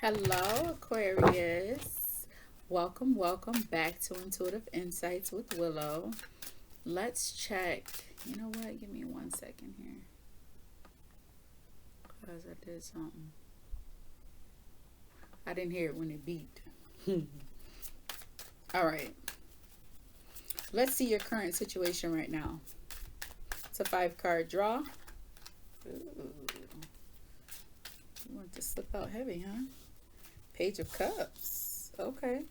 Hello, Aquarius. Welcome back to Intuitive Insights with Willow. Let's check. You know what? Give me 1 second here. Because I did something. I didn't hear it when it beeped. All right. Let's see your current situation right now. It's a 5-card draw. Ooh. You want to slip out heavy, huh? Page of Cups. Okay.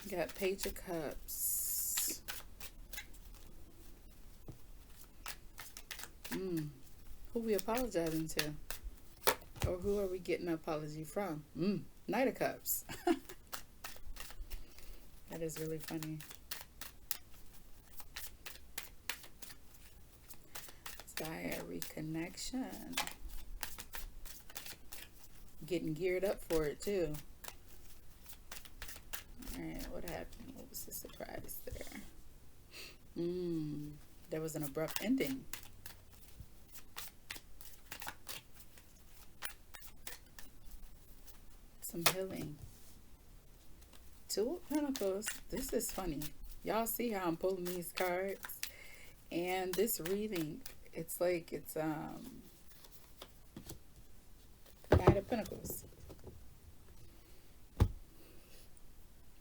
Got Page of Cups. Who we apologizing to? Or who are we getting an apology from? Knight of Cups. That is really funny. Desire reconnection. Getting geared up for it too. Alright, what happened? What was the surprise there? There was an abrupt ending. Some healing. 2 of Pentacles. This is funny. Y'all see how I'm pulling these cards? And this reading, it's like it's Knight of Pentacles.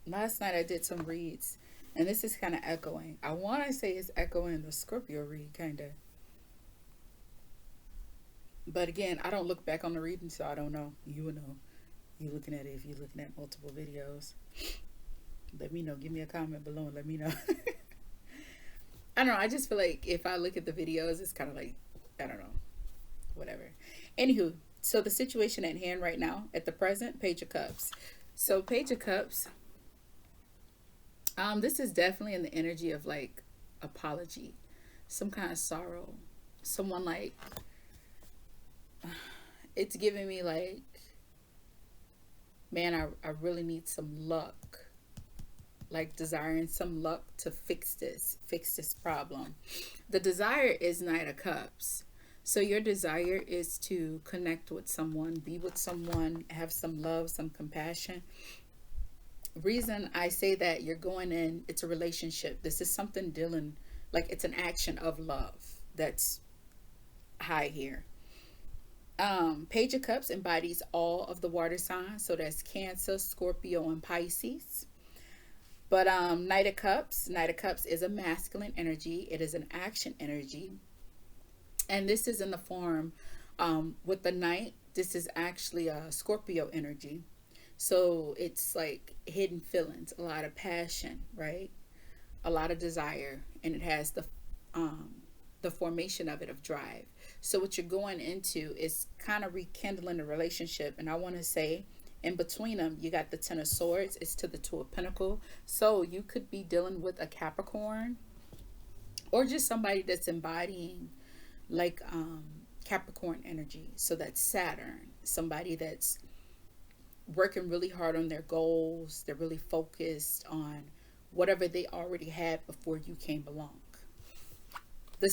Last night I did some reads, and this is kind of echoing. I want to say it's echoing the Scorpio read, kind of. But again, I don't look back on the reading, so I don't know. You will know. You looking at it if you're looking at multiple videos. Let me know. Give me a comment below and let me know. I don't know. I just feel like if I look at the videos, it's kind of like, I don't know. Whatever. Anywho, so the situation at hand right now, at the present, Page of Cups. So Page of Cups, this is definitely in the energy of like apology, some kind of sorrow. Someone like, it's giving me like, man, I really need some luck. Like desiring some luck to fix this problem. The desire is Knight of Cups. So your desire is to connect with someone, be with someone, have some love, some compassion. Reason I say that, you're going in, it's a relationship. This is something dealing, like it's an action of love that's high here. Page of Cups embodies all of the water signs. So that's Cancer, Scorpio, and Pisces. But Knight of Cups is a masculine energy. It is an action energy. And this is in the form, with the Knight, this is actually a Scorpio energy. So it's like hidden feelings, a lot of passion, right? A lot of desire. And it has the formation of it, of drive. So what you're going into is kind of rekindling the relationship. And I want to say, in between them, you got the Ten of Swords. It's to the Two of Pentacles. So you could be dealing with a Capricorn, or just somebody that's embodying like Capricorn energy. So that's Saturn. Somebody that's working really hard on their goals. They're really focused on whatever they already had before you came along. The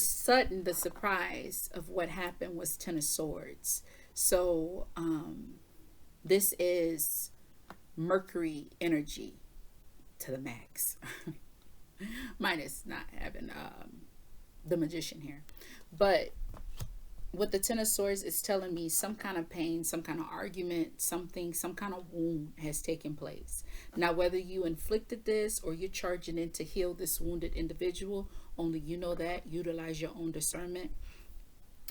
surprise of what happened was Ten of Swords. So this is Mercury energy to the max. Minus not having the Magician here. But with the Ten of Swords, it's telling me some kind of pain, some kind of argument, some kind of wound has taken place. Now, whether you inflicted this or you're charging in to heal this wounded individual, only you know that. Utilize your own discernment.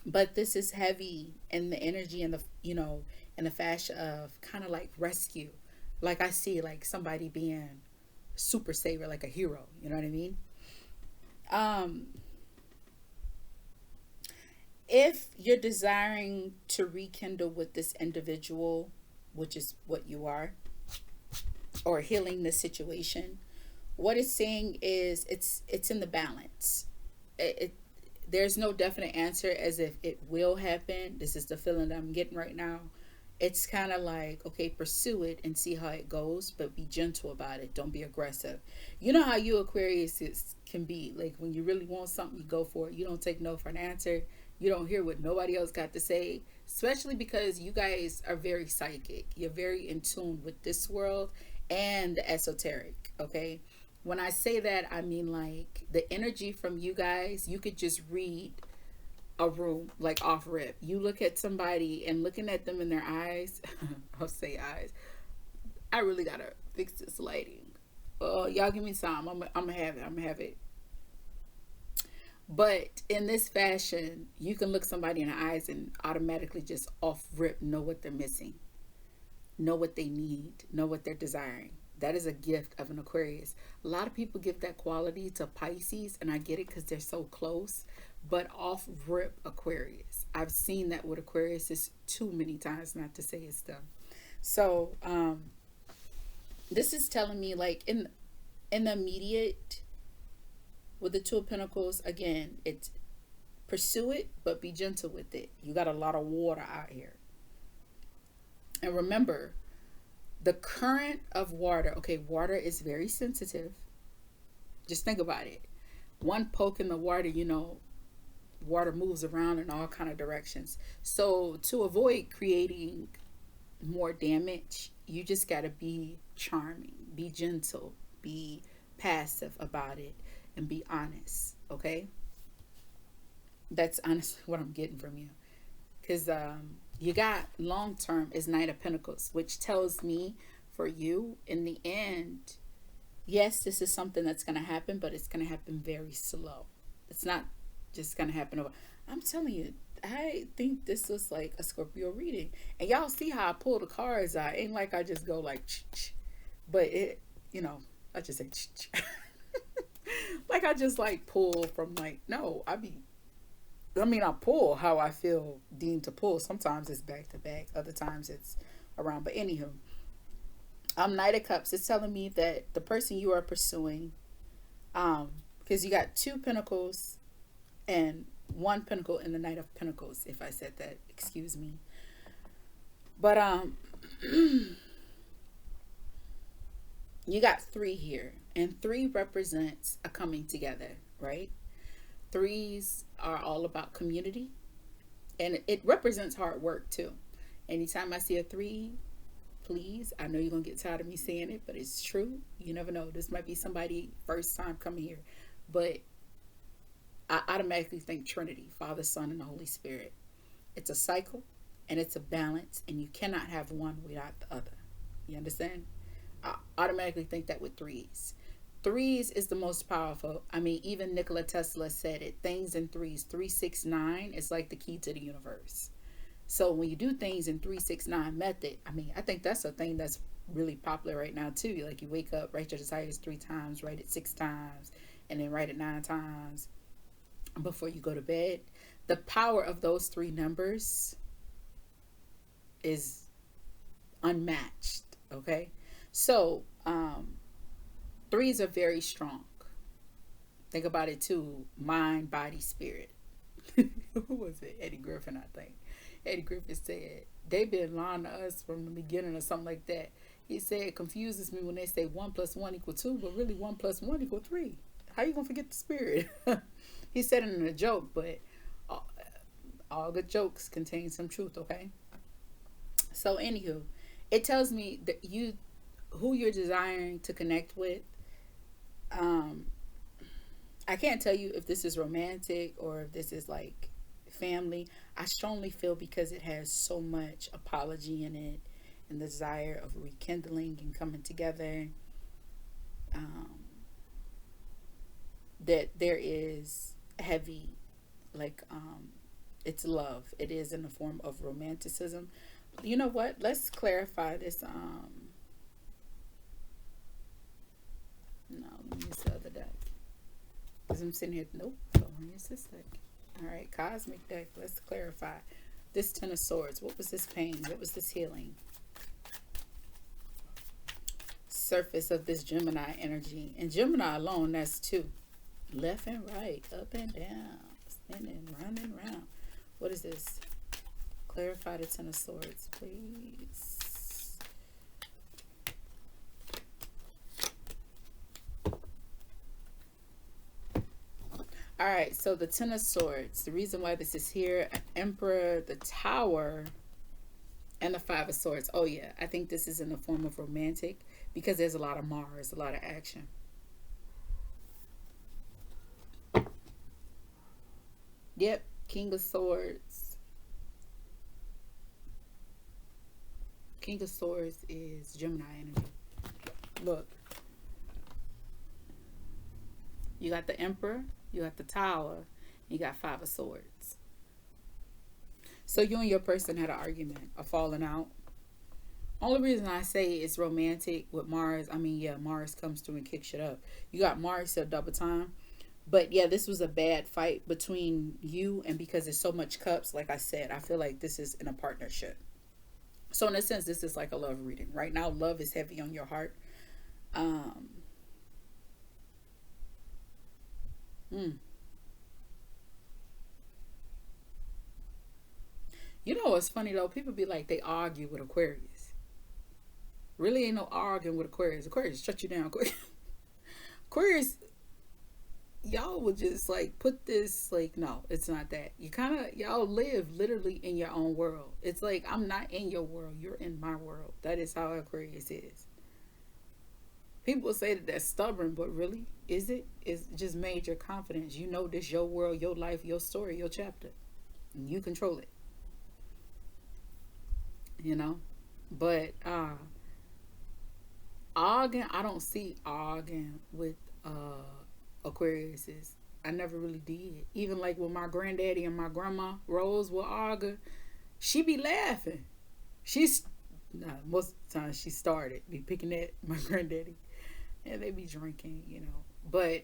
But this is heavy in the energy and the, in the fashion of kind of like rescue. Like I see like somebody being super saver, like a hero. You know what I mean? If you're desiring to rekindle with this individual, which is what you are, or healing the situation, what it's saying is it's in the balance. There's no definite answer as if it will happen. This is the feeling that I'm getting right now. It's kind of like, okay, pursue it and see how it goes, but be gentle about it. Don't be aggressive. You know how you Aquarius can be. Like when you really want something, you go for it. You don't take no for an answer. You don't hear what nobody else got to say, especially because you guys are very psychic. You're very in tune with this world and the esoteric, okay? When I say that, I mean like the energy from you guys, you could just read a room like off rip. You look at somebody and looking at them in their eyes, I'll say eyes. I really gotta fix this lighting. Y'all give me some. I'm gonna have it. I'm gonna have it. But in this fashion, you can look somebody in the eyes and automatically just off rip know what they're missing, know what they need, know what they're desiring. That is a gift of an Aquarius. A lot of people give that quality to Pisces, and I get it because they're so close. But off rip Aquarius, I've seen that with Aquarius is too many times not to say it's them. So this is telling me like in the immediate with the Two of Pentacles, again, it's pursue it, but be gentle with it. You got a lot of water out here. And remember, the current of water, okay, water is very sensitive. Just think about it. One poke in the water, you know, water moves around in all kind of directions. So to avoid creating more damage, you just got to be charming, be gentle, be passive about it, and be honest, okay? That's honestly what I'm getting from you. Because you got long term is Knight of Pentacles, which tells me for you in the end, yes, this is something that's going to happen, but it's going to happen very slow. It's not just going to happen over. I'm telling you, I think this was like a Scorpio reading. And y'all see how I pull the cards out. Ain't like I just go like, ch-ch. But it, you know, I just say, ch-ch. Like I just like pull from like, no, I pull how I feel deemed to pull. Sometimes it's back to back. Other times it's around. But anywho, Knight of Cups. It's telling me that the person you are pursuing, because you got 2 pentacles and 1 pentacle in the Knight of Pentacles. If I said that, excuse me. But you got 3 here, and 3 represents a coming together, right? 3s are all about community, and it represents hard work too. Anytime I see a 3, please, I know you're gonna get tired of me saying it, but it's true. You never know. This might be somebody first time coming here, but I automatically think Trinity, Father, Son, and the Holy Spirit. It's a cycle, and it's a balance, and you cannot have one without the other. You understand? I automatically think that with 3s. 3s is the most powerful. I mean, even Nikola Tesla said it. Things in 3s. 369 is like the key to the universe. So when you do things in 369 method, I mean, I think that's a thing that's really popular right now too. Like you wake up, write your desires 3 times, write it 6 times, and then write it 9 times before you go to bed. The power of those 3 numbers is unmatched. Okay. So, 3s are very strong. Think about it too. Mind, body, spirit. Who was it? Eddie Griffin, I think. Eddie Griffin said, they've been lying to us from the beginning or something like that. He said, it confuses me when they say 1 + 1 = 2, but really 1 + 1 = 3. How you going to forget the spirit? He said it in a joke, but all good jokes contain some truth, okay? So, anywho, it tells me that who you're desiring to connect with. I can't tell you if this is romantic or if this is like family. I strongly feel because it has so much apology in it and the desire of rekindling and coming together, that there is heavy, like, it's love. It is in the form of romanticism. You know what? Let's clarify this. No, let me use the other deck. Because I'm sitting here, nope, don't use this deck. Alright, Cosmic deck, let's clarify. This 10 of Swords, what was this pain? What was this healing? Surface of this Gemini energy. And Gemini alone, that's 2. Left and right, up and down, spinning, running around. What is this? Clarify the 10 of Swords, please. All right, so the Ten of Swords. The reason why this is here, an Emperor, the Tower, and the Five of Swords. Oh yeah, I think this is in the form of romantic because there's a lot of Mars, a lot of action. Yep, King of Swords. King of Swords is Gemini energy. Look, you got the Emperor, you got the Tower, you got Five of Swords. So you and your person had an argument, a falling out. Only reason I say it's romantic with Mars, I mean, yeah, Mars comes through and kicks shit up. You got Mars till double time. But yeah, this was a bad fight between you, and because there's so much cups, like I said, I feel like this is in a partnership. So in a sense, this is like a love reading. Right now, love is heavy on your heart. Um, hmm. You know what's funny though? People be like they argue with Aquarius. Really ain't no arguing with Aquarius. Aquarius shut you down. Aquarius, y'all would just like put this like no, it's not that. You kind of y'all live literally in your own world. It's like I'm not in your world. You're in my world. That is how Aquarius is. People say that that's stubborn, but really, is it? It's just major confidence. You know this your world, your life, your story, your chapter. And you control it. You know? But arguing, I don't see arguing with Aquariuses. I never really did. Even like when my granddaddy and my grandma Rose will argue, she be laughing. She's nah, most of the time she started be picking at my granddaddy, and they be drinking, you know. But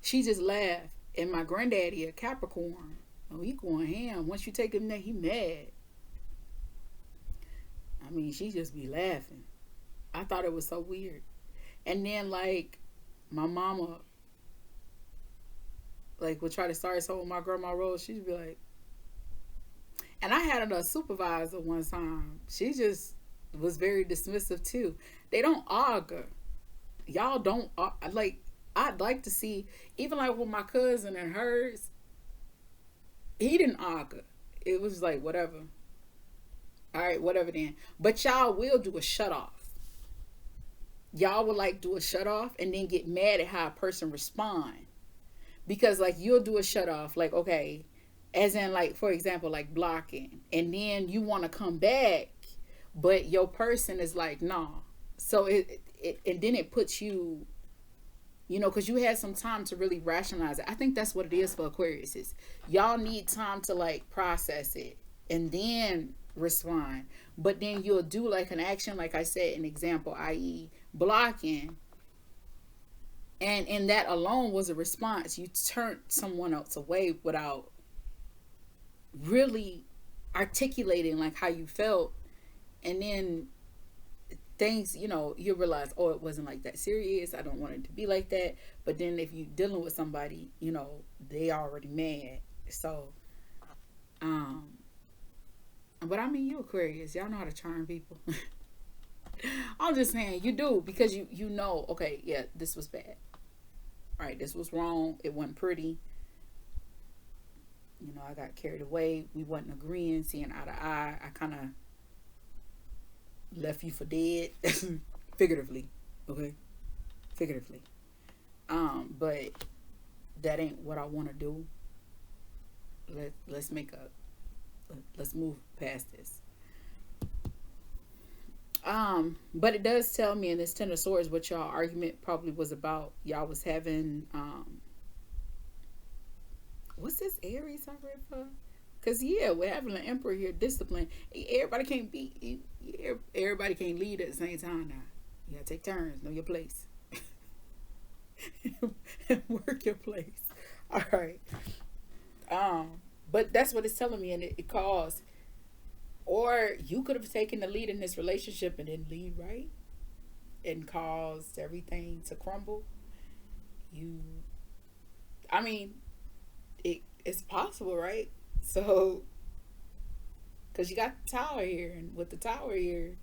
she just laughed. And my granddaddy a Capricorn. Oh, he going ham. Once you take him there, he mad. I mean, she just be laughing. I thought it was so weird. And then like my mama like would try to start something with my grandma Rose. She'd be like, and I had a supervisor one time. She just was very dismissive too. They don't argue. Y'all don't like. I'd like to see even like with my cousin and hers. He didn't argue. It was like whatever. All right, whatever then. But y'all will do a shut off. Y'all will like do a shut off and then get mad at how a person respond, because like you'll do a shut off like okay, as in like for example like blocking, and then you want to come back, but your person is like nah. So it and then it puts you, you know, because you had some time to really rationalize it. I think that's what it is for Aquarius. Is y'all need time to like process it and then respond. But then you'll do like an action, like I said, an example, i.e., blocking, and that alone was a response. You turned someone else away without really articulating like how you felt, and then things, you know, you realize, oh, it wasn't like that serious. I don't want it to be like that. But then if you're dealing with somebody, you know, they already mad. So, but I mean, you Aquarius, y'all know how to charm people. I'm just saying you do, because you know, okay, yeah, this was bad. All right, this was wrong. It wasn't pretty. You know, I got carried away. We wasn't agreeing, seeing eye to eye. I kind of left you for dead, figuratively, okay, figuratively. But that ain't what I want to do. Let's make up. Let's move past this. But it does tell me in this Ten of Swords what y'all argument probably was about. Y'all was having what's this Aries I read for? Cause yeah, we're having an Emperor here, discipline. Everybody can't be. Everybody can't lead at the same time now. You gotta take turns. Know your place. And work your place. All right. But that's what it's telling me, and it caused. Or you could have taken the lead in this relationship and didn't lead right, and caused everything to crumble. You, I mean, it's possible, right? So, because you got the Tower here, and with the Tower here,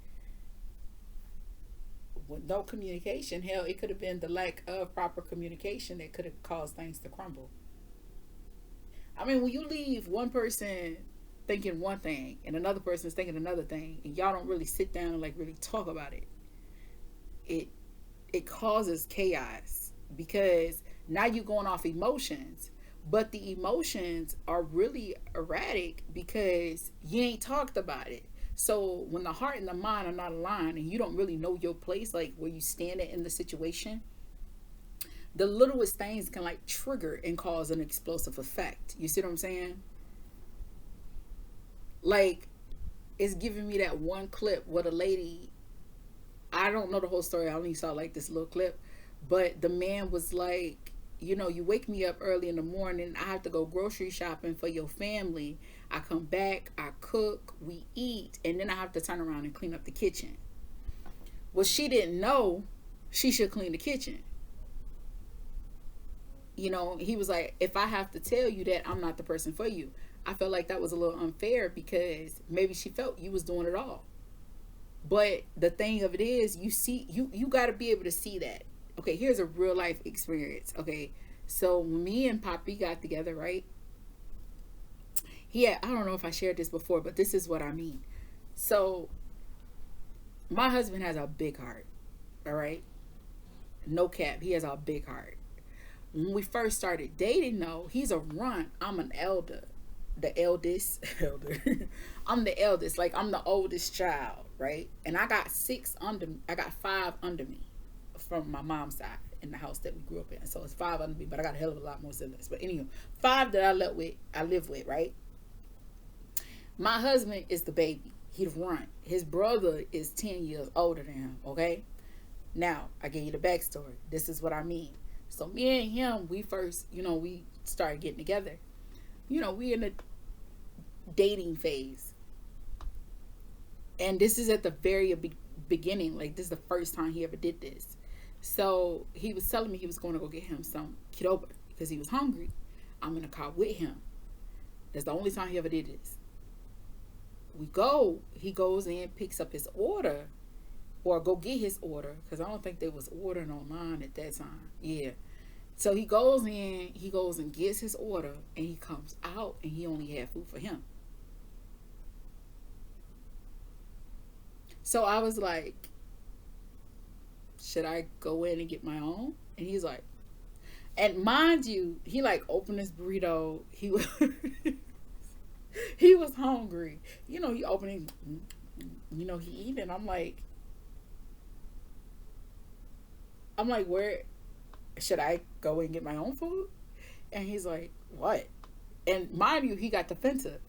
with no communication, hell, it could have been the lack of proper communication that could have caused things to crumble. I mean, when you leave one person thinking one thing and another person is thinking another thing, and y'all don't really sit down and like really talk about it, it it causes chaos because now you're going off emotions, but the emotions are really erratic because you ain't talked about it. So when the heart and the mind are not aligned and you don't really know your place, like where you stand in the situation, the littlest things can like trigger and cause an explosive effect. You see what I'm saying? Like, it's giving me that one clip where the lady, I don't know the whole story, I only saw like this little clip, but the man was like, you know, you wake me up early in the morning, I have to go grocery shopping for your family. I come back, I cook, we eat, and then I have to turn around and clean up the kitchen. Well, she didn't know she should clean the kitchen. You know, he was like, if I have to tell you that, I'm not the person for you. I felt like that was a little unfair because maybe she felt you was doing it all. But the thing of it is, you see, you got to be able to see that. Okay, here's a real life experience. Okay, so when me and Poppy got together, right? I don't know if I shared this before, but this is what I mean. So my husband has a big heart. All right, no cap, he has a big heart. When we first started dating, though, he's a runt. I'm an elder, the eldest elder. I'm the eldest, like I'm the oldest child, right? And I got six under me. I got five under me from my mom's side in the house that we grew up in. So it's five under me, but I got a hell of a lot more siblings. But anyway, five that I live with, right? My husband is the baby. He the runt. His brother is 10 years older than him, okay? Now, I gave you the backstory. This is what I mean. So me and him, we first, we started getting together. We in the dating phase. And this is at the very beginning. Like, this is the first time he ever did this. So he was telling me he was going to go get him some kidoba because he was hungry. I'm in the car with him. That's the only time he ever did this. He goes in, picks up his order, or go get his order, because I don't think they was ordering online at that time. Yeah. So he goes and gets his order, and he comes out, and he only had food for him. So I was like, should I go in and get my own? And he's like, and mind you, he like opened his burrito. He was he was hungry. He opening, he eating. I'm like, where should I go and get my own food? And he's like, what? And mind you, he got defensive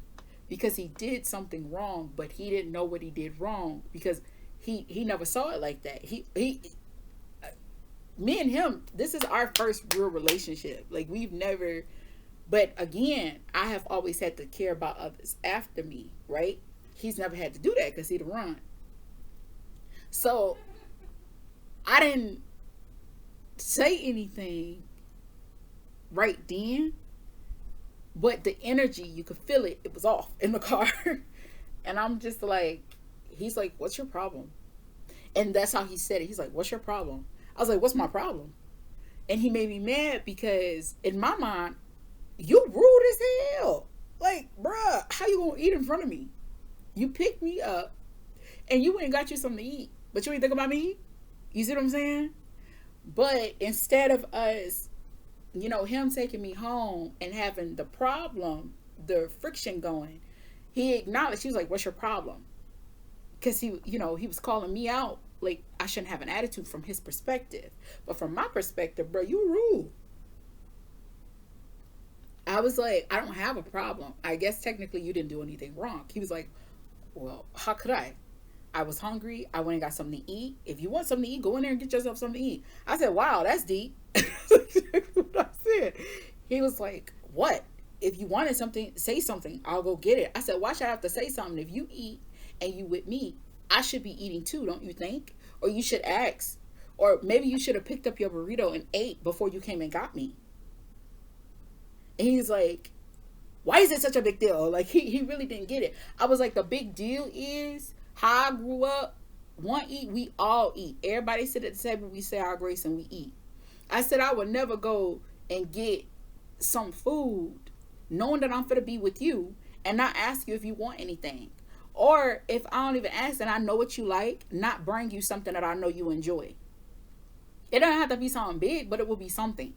because he did something wrong, but he didn't know what he did wrong because he never saw it like that. Me and him, this is our first real relationship. Like, we've never, but again, I have always had to care about others after me, right? He's never had to do that because he'd run. So I didn't say anything right then, but the energy, you could feel it. It was off in the car. And I'm just like, he's like, what's your problem? And that's how he said it. He's like, what's your problem? I was like, what's my problem? And he made me mad because in my mind, you rude as hell. Like, bruh, how you gonna eat in front of me? You picked me up and you went and got you something to eat, but you ain't think about me? You see what I'm saying? But instead of us, him taking me home and having the problem, the friction going, he acknowledged. He was like, what's your problem? Because he was calling me out. Like, I shouldn't have an attitude from his perspective. But from my perspective, bro, you rude. I was like, I don't have a problem. I guess technically you didn't do anything wrong. He was like, well, how could I? I was hungry. I went and got something to eat. If you want something to eat, go in there and get yourself something to eat. I said, wow, that's deep. What I said. He was like, what? If you wanted something, say something. I'll go get it. I said, why should I have to say something? If you eat and you with me, I should be eating too, don't you think? Or you should ask. Or maybe you should have picked up your burrito and ate before you came and got me. And he's like, why is it such a big deal? Like, he really didn't get it. I was like, the big deal is how I grew up. One, eat, we all eat. Everybody sit at the table, we say our grace and we eat. I said I would never go and get some food knowing that I'm finna be with you and not ask you if you want anything. Or if I don't even ask and I know what you like, not bring you something that I know you enjoy. It doesn't have to be something big, but it will be something.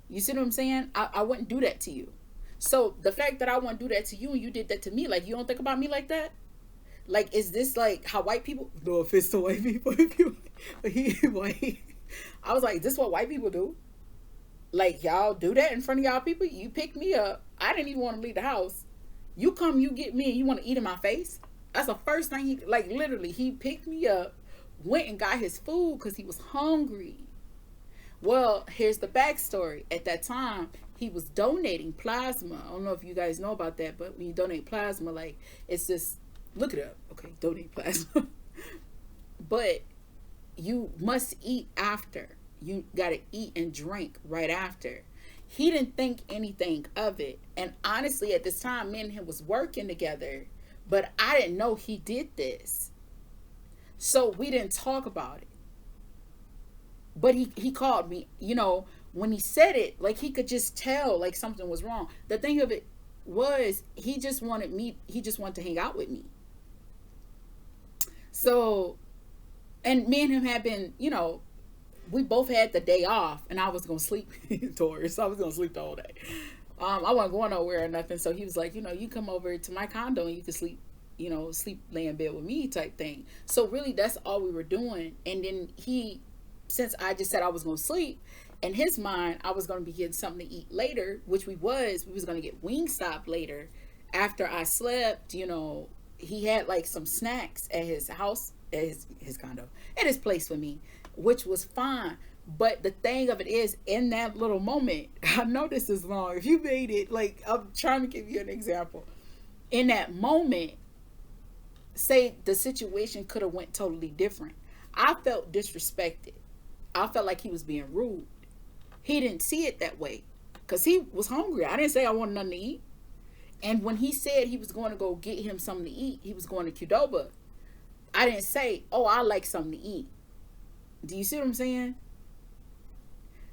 You see what I'm saying? I wouldn't do that to you. So the fact that I wouldn't do that to you and you did that to me, like, you don't think about me like that? Like, is this like how white people? No offense to white people, if you he white. I was like, this is what white people do. Like, y'all do that in front of y'all people. You pick me up. I didn't even want to leave the house. You come, you get me, and you want to eat in my face. That's the first thing he, like, literally, he picked me up, went and got his food because he was hungry. Well, here's the backstory. At that time, he was donating plasma. I don't know if you guys know about that, but when you donate plasma, like, it's just, look it up. Okay, donate plasma. But you must eat after. You got to eat and drink right after. He didn't think anything of it. And honestly, at this time, me and him was working together, but I didn't know he did this. So we didn't talk about it. But he called me, when he said it, like, he could just tell like something was wrong. The thing of it was, he just wanted to hang out with me. So, and me and him had been, we both had the day off, and I was gonna sleep Taurus. So I was gonna sleep the whole day. I wasn't going nowhere or nothing. So he was like, you come over to my condo and you can sleep, lay in bed with me type thing. So really, that's all we were doing. And then since I just said I was gonna sleep, in his mind, I was gonna be getting something to eat later, which we was gonna get Wingstop later after I slept. He had like some snacks at his house, at his condo, at his place for me, which was fine. But the thing of it is, in that little moment, I know this is long. If you made it, like, I'm trying to give you an example. In that moment, say the situation could have went totally different. I felt disrespected. I felt like he was being rude. He didn't see it that way because he was hungry. I didn't say I wanted nothing to eat. And when he said he was going to go get him something to eat, he was going to Qdoba. I didn't say, oh, I like something to eat. Do you see what I'm saying?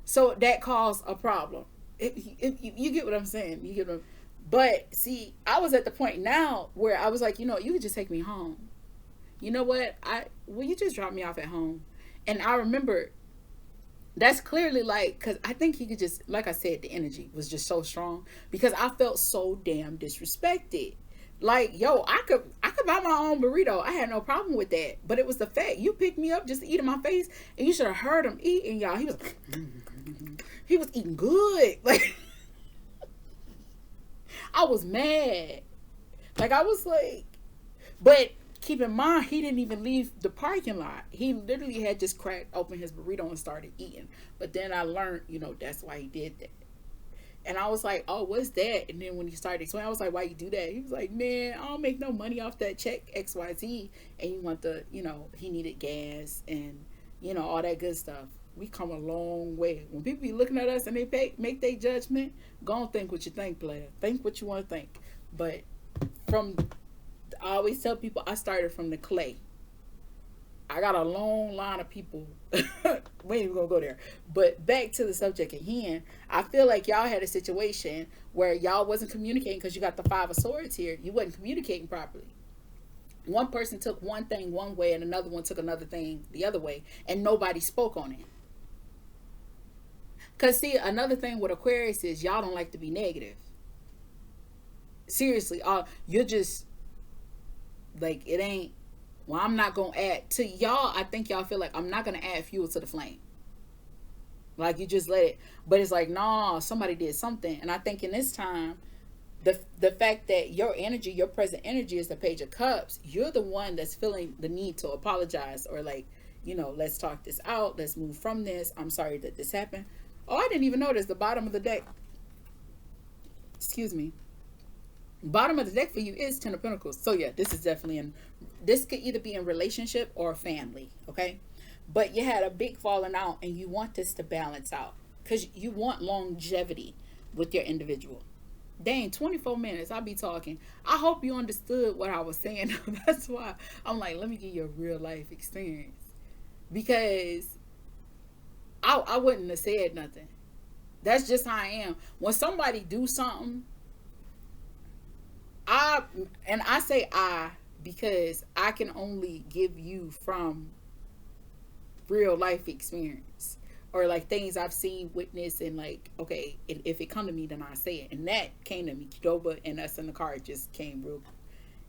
So that caused a problem. You get what I'm saying? You get what But see, I was at the point now where I was like, you could just take me home. You know what? Will you just drop me off at home? And I remember that's clearly like, because I think he could just, like I said, the energy was just so strong because I felt so damn disrespected. Like, yo, I could buy my own burrito. I had no problem with that. But it was the fact you picked me up just to eat in my face, and you should have heard him eating, y'all. He was eating good. Like, I was mad. Like, I was like, but keep in mind, he didn't even leave the parking lot. He literally had just cracked open his burrito and started eating. But then I learned, that's why he did that. And I was like, oh, what's that? And then when he started explaining, I was like, why you do that? He was like, man, I don't make no money off that check XYZ. And you want he needed gas and, all that good stuff. We come a long way. When people be looking at us and they make their judgment, go and think what you think, player. Think what you want to think. But I always tell people I started from the clay. I got a long line of people. We ain't even gonna go there. But back to the subject at hand, I feel like y'all had a situation where y'all wasn't communicating because you got the Five of Swords here. You wasn't communicating properly. One person took one thing one way and another one took another thing the other way, and nobody spoke on it. Because see, another thing with Aquarius is y'all don't like to be negative. Seriously, you're just like, it ain't, well, I'm not going to add to y'all. I think y'all feel like I'm not going to add fuel to the flame. Like, you just let it. But it's like, nah, somebody did something. And I think in this time, the fact that your energy, your present energy is the Page of Cups, you're the one that's feeling the need to apologize or like, let's talk this out. Let's move from this. I'm sorry that this happened. Oh, I didn't even notice the bottom of the deck. Excuse me. Bottom of the deck for you is Ten of Pentacles. So yeah, this is definitely this could either be in relationship or family, okay? But you had a big falling out and you want this to balance out because you want longevity with your individual. Dang, 24 minutes. I'll be talking. I hope you understood what I was saying. That's why I'm like, let me give you a real life experience. Because I wouldn't have said nothing. That's just how I am. When somebody do something, I and I say I because I can only give you from real life experience or like things I've seen, witnessed, and like, okay, if it come to me, then I say it. And that came to me. Kidoba and us in the car just came real.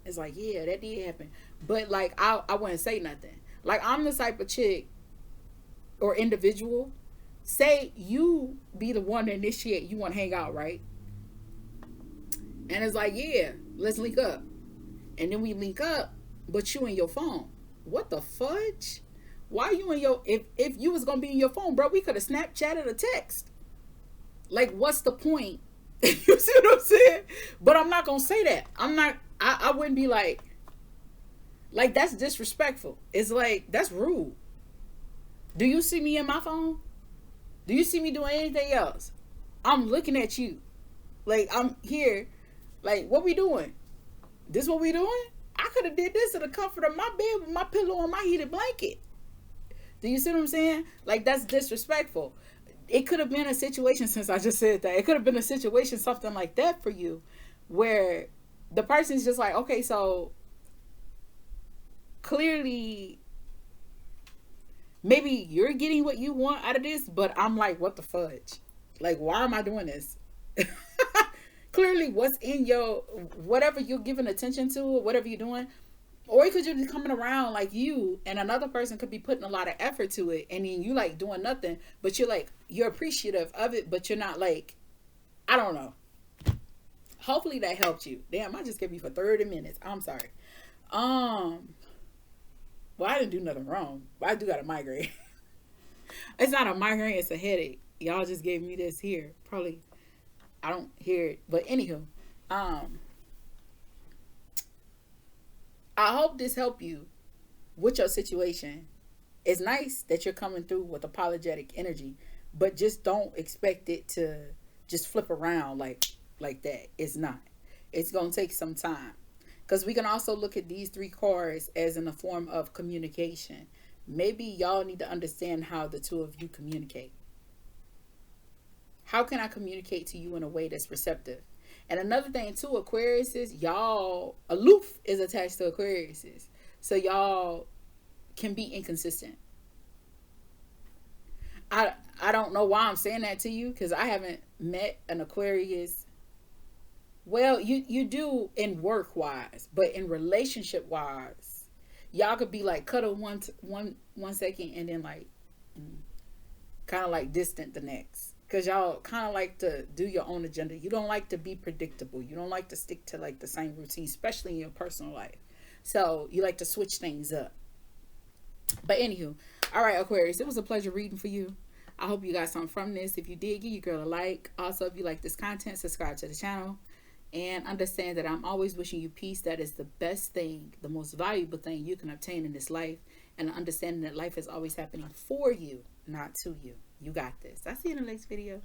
It's like, yeah, that did happen. But like, I wouldn't say nothing. Like, I'm the type of chick or individual. Say you be the one to initiate. You want to hang out, right? And it's like, yeah, let's link up. And then we link up, but you in your phone. What the fudge? Why you in your if you was gonna be in your phone, bro? We could have Snapchatted a text. Like, what's the point? You see what I'm saying? But I'm not gonna say that. I'm not. I wouldn't be like that's disrespectful. It's like that's rude. Do you see me in my phone? Do you see me doing anything else? I'm looking at you. Like I'm here. Like what we doing? This what we doing? I could have did this in the comfort of my bed with my pillow and my heated blanket. Do you see what I'm saying? Like that's disrespectful. It could have been a situation, since I just said that, it could have been a situation, something like that for you, where the person's just like, okay, so clearly maybe you're getting what you want out of this, but I'm like, what the fudge? Like, why am I doing this? Clearly, what's in your, whatever you're giving attention to, or whatever you're doing, or it could just be coming around like you, and another person could be putting a lot of effort to it, and then you like doing nothing, but you're like, you're appreciative of it, but you're not like, I don't know. Hopefully that helped you. Damn, I just gave you for 30 minutes. I'm sorry. Um, well, I didn't do nothing wrong, but I do got a migraine. It's not a migraine, it's a headache. Y'all just gave me this here. Probably I don't hear it. But anywho, um, I hope this helped you with your situation. It's nice that you're coming through with apologetic energy, but just don't expect it to just flip around like that. It's not. It's gonna take some time. Because we can also look at these three cards as in a form of communication. Maybe y'all need to understand how the two of you communicate. How can I communicate to you in a way that's receptive? And another thing too, Aquarius is y'all aloof is attached to Aquarius. So y'all can be inconsistent. I don't know why I'm saying that to you, because I haven't met an Aquarius. Well, you do in work wise, but in relationship wise, y'all could be like cuddle one second and then like kind of like distant the next. Because y'all kind of like to do your own agenda. You don't like to be predictable. You don't like to stick to like the same routine, especially in your personal life. So you like to switch things up. But anywho, all right, Aquarius, it was a pleasure reading for you. I hope you got something from this. If you did, give your girl a like. Also, if you like this content, subscribe to the channel. And understand that I'm always wishing you peace. That is the best thing, the most valuable thing you can obtain in this life. And understanding that life is always happening for you, not to you. You got this. I'll see you in the next video.